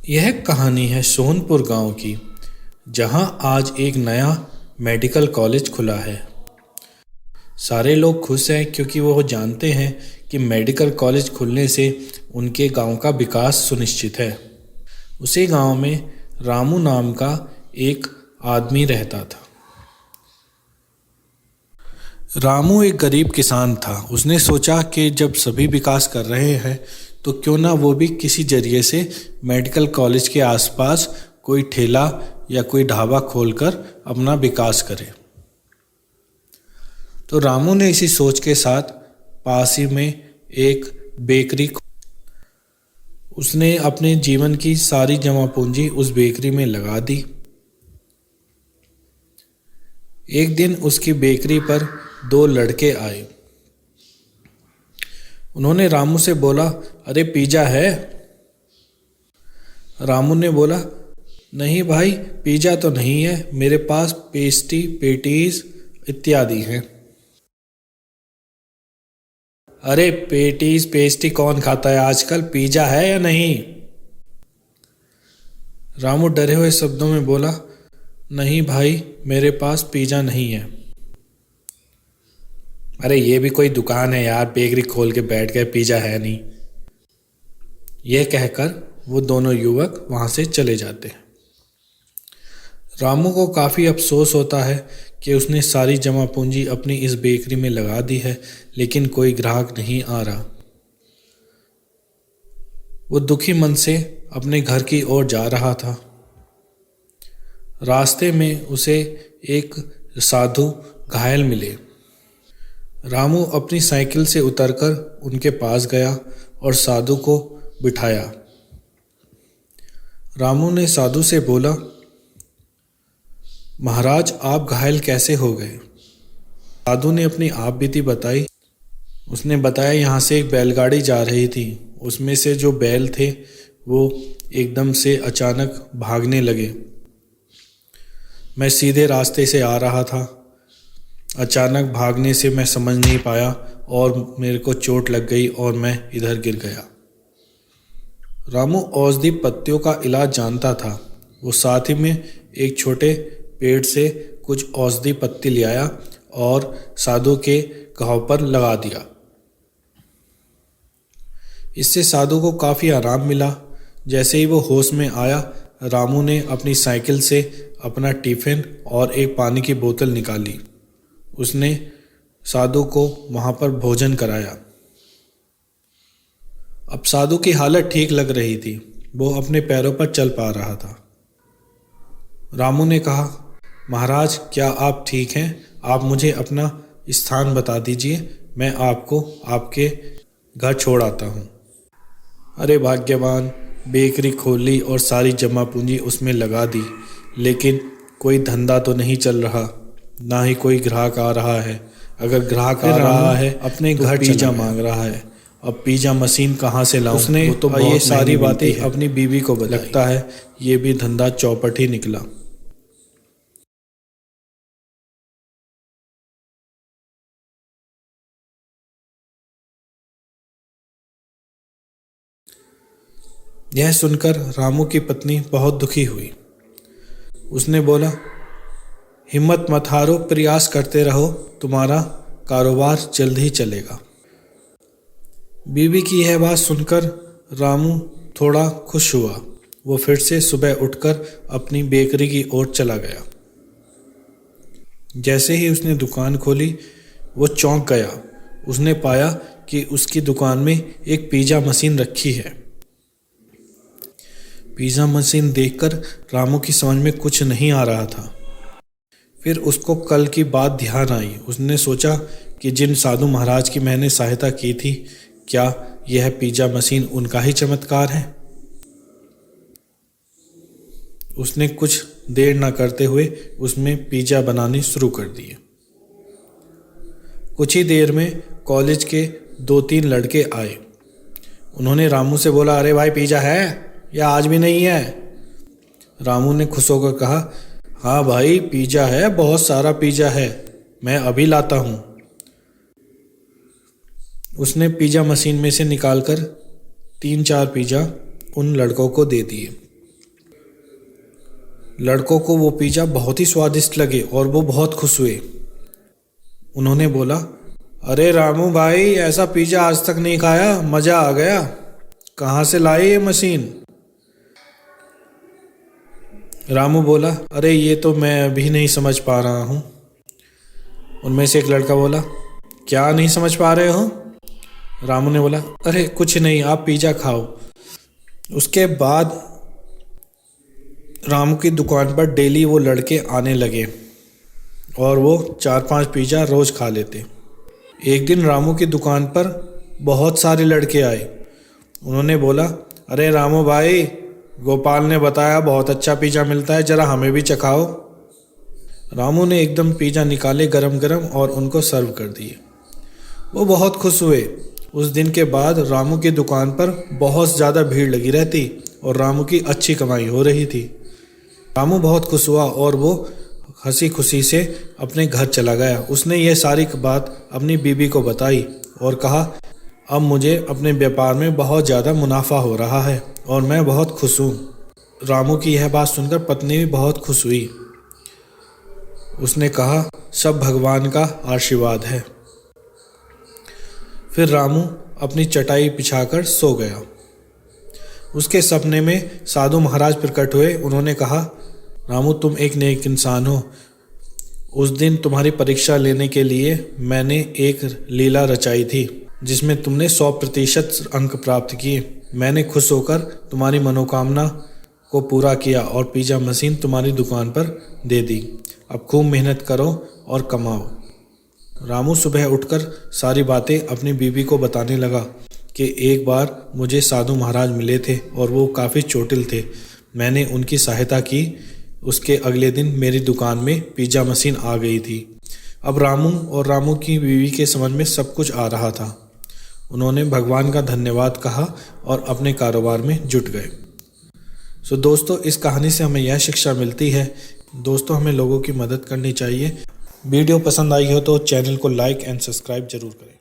यह कहानी है सोनपुर गांव की, जहां आज एक नया मेडिकल कॉलेज खुला है। सारे लोग खुश हैं क्योंकि वो जानते हैं कि मेडिकल कॉलेज खुलने से उनके गांव का विकास सुनिश्चित है। उसी गांव में रामू नाम का एक आदमी रहता था। रामू एक गरीब किसान था। उसने सोचा कि जब सभी विकास कर रहे हैं तो क्यों ना वो भी किसी जरिए से मेडिकल कॉलेज के आसपास कोई ठेला या कोई ढाबा खोलकर अपना विकास करे। तो रामू ने इसी सोच के साथ पास ही में एक बेकरी उसने अपने जीवन की सारी जमा पूंजी उस बेकरी में लगा दी। एक दिन उसकी बेकरी पर दो लड़के आए। उन्होंने रामू से बोला, अरे पिज़्ज़ा है? रामू ने बोला, नहीं भाई, पिज़्ज़ा तो नहीं है, मेरे पास पेस्ट्री, पेटीज इत्यादि हैं। अरे पेटीज पेस्ट्री कौन खाता है आजकल, पिज़्ज़ा है या नहीं? रामू डरे हुए शब्दों में बोला, नहीं भाई, मेरे पास पिज़्ज़ा नहीं है। अरे ये भी कोई दुकान है यार, बेकरी खोल के बैठ गए, पिज़्ज़ा है नहीं। यह कहकर वो दोनों युवक वहाँ से चले जाते हैं। रामू को काफ़ी अफसोस होता है कि उसने सारी जमा पूंजी अपनी इस बेकरी में लगा दी है, लेकिन कोई ग्राहक नहीं आ रहा। वो दुखी मन से अपने घर की ओर जा रहा था। रास्ते में उसे एक साधु घायल मिले। रामू अपनी साइकिल से उतरकर उनके पास गया और साधु को बिठाया। रामू ने साधु से बोला, महाराज, आप घायल कैसे हो गए? साधु ने अपनी आप बीती बताई। उसने बताया, यहाँ से एक बैलगाड़ी जा रही थी, उसमें से जो बैल थे वो एकदम से अचानक भागने लगे। मैं सीधे रास्ते से आ रहा था, अचानक भागने से मैं समझ नहीं पाया और मेरे को चोट लग गई और मैं इधर गिर गया। रामू औषधि पत्तियों का इलाज जानता था। वो साथ ही में एक छोटे पेड़ से कुछ औषधि पत्ती ले आया और साधु के घाव पर लगा दिया। इससे साधु को काफ़ी आराम मिला। जैसे ही वो होश में आया, रामू ने अपनी साइकिल से अपना टिफ़िन और एक पानी की बोतल निकाली। उसने साधु को वहाँ पर भोजन कराया। अब साधु की हालत ठीक लग रही थी, वो अपने पैरों पर चल पा रहा था। रामू ने कहा, महाराज, क्या आप ठीक हैं? आप मुझे अपना स्थान बता दीजिए, मैं आपको आपके घर छोड़ आता हूँ। अरे भाग्यवान, बेकरी खोल ली और सारी जमा पूंजी उसमें लगा दी, लेकिन कोई धंधा तो नहीं चल रहा, ना ही कोई ग्राहक आ रहा है। अगर ग्राहक आ रहा है अपने घर पिज़्ज़ा मांग रहा है। अब पिज़्ज़ा मशीन कहाँ से लाऊं? उसने तो ये सारी बातें अपनी बीवी को बताई। लगता है ये भी धंधा चौपट ही निकला। यह सुनकर रामू की पत्नी बहुत दुखी हुई। उसने बोला, हिम्मत मत हारो, प्रयास करते रहो, तुम्हारा कारोबार जल्द ही चलेगा। बीवी की यह बात सुनकर रामू थोड़ा खुश हुआ। वो फिर से सुबह उठकर अपनी बेकरी की ओर चला गया। जैसे ही उसने दुकान खोली, वो चौंक गया। उसने पाया कि उसकी दुकान में एक पिज़्ज़ा मशीन रखी है। पिज़्ज़ा मशीन देखकर रामू की समझ में कुछ नहीं आ रहा था। फिर उसको कल की बात ध्यान आई। उसने सोचा कि जिन साधु महाराज की मैंने सहायता की थी, क्या यह पिज़्ज़ा मशीन उनका ही चमत्कार है? उसने कुछ देर न करते हुए उसमें पिज़्ज़ा बनाने शुरू कर दिए। कुछ ही देर में कॉलेज के 2-3 लड़के आए। उन्होंने रामू से बोला, अरे भाई, पिज़्ज़ा है या आज भी नहीं है? रामू ने खुश होकर कहा, हाँ भाई, पिज़्ज़ा है, बहुत सारा पिज़्ज़ा है, मैं अभी लाता हूँ। उसने पिज़्ज़ा मशीन में से निकालकर 3-4 पिज़्ज़ा उन लड़कों को दे दिए। लड़कों को वो पिज़्ज़ा बहुत ही स्वादिष्ट लगे और वो बहुत खुश हुए। उन्होंने बोला, अरे रामू भाई, ऐसा पिज़्ज़ा आज तक नहीं खाया, मज़ा आ गया। कहाँ से लाए ये मशीन? रामू बोला, अरे ये तो मैं अभी नहीं समझ पा रहा हूँ। उनमें से एक लड़का बोला, क्या नहीं समझ पा रहे हो? रामू ने बोला, अरे कुछ नहीं, आप पिज़्ज़ा खाओ। उसके बाद रामू की दुकान पर डेली वो लड़के आने लगे और वो 4-5 पिज़्ज़ा रोज़ खा लेते। एक दिन रामू की दुकान पर बहुत सारे लड़के आए। उन्होंने बोला, अरे रामू भाई, गोपाल ने बताया बहुत अच्छा पिज़्ज़ा मिलता है, ज़रा हमें भी चखाओ। रामू ने एकदम पिज़्ज़ा निकाले गरम गरम और उनको सर्व कर दिए। वो बहुत खुश हुए। उस दिन के बाद रामू की दुकान पर बहुत ज़्यादा भीड़ लगी रहती और रामू की अच्छी कमाई हो रही थी। रामू बहुत खुश हुआ और वो हंसी खुशी से अपने घर चला गया। उसने यह सारी बात अपनी बीवी को बताई और कहा, अब मुझे अपने व्यापार में बहुत ज़्यादा मुनाफा हो रहा है और मैं बहुत खुश हूँ। रामू की यह बात सुनकर पत्नी भी बहुत खुश हुई। उसने कहा, सब भगवान का आशीर्वाद है। फिर रामू अपनी चटाई बिछाकर सो गया। उसके सपने में साधु महाराज प्रकट हुए। उन्होंने कहा, रामू, तुम एक नेक इंसान हो। उस दिन तुम्हारी परीक्षा लेने के लिए मैंने एक लीला रचाई थी जिसमें तुमने 100% अंक प्राप्त किए। मैंने खुश होकर तुम्हारी मनोकामना को पूरा किया और पिज़्ज़ा मशीन तुम्हारी दुकान पर दे दी। अब खूब मेहनत करो और कमाओ। रामू सुबह उठकर सारी बातें अपनी बीवी को बताने लगा कि एक बार मुझे साधु महाराज मिले थे और वो काफ़ी चोटिल थे। मैंने उनकी सहायता की। उसके अगले दिन मेरी दुकान में पिज़्ज़ा मशीन आ गई थी। अब रामू और रामू की बीवी के समझ में सब कुछ आ रहा था। उन्होंने भगवान का धन्यवाद कहा और अपने कारोबार में जुट गए। सो दोस्तों, इस कहानी से हमें यह शिक्षा मिलती है, दोस्तों, हमें लोगों की मदद करनी चाहिए। वीडियो पसंद आई हो तो चैनल को लाइक एंड सब्सक्राइब जरूर करें।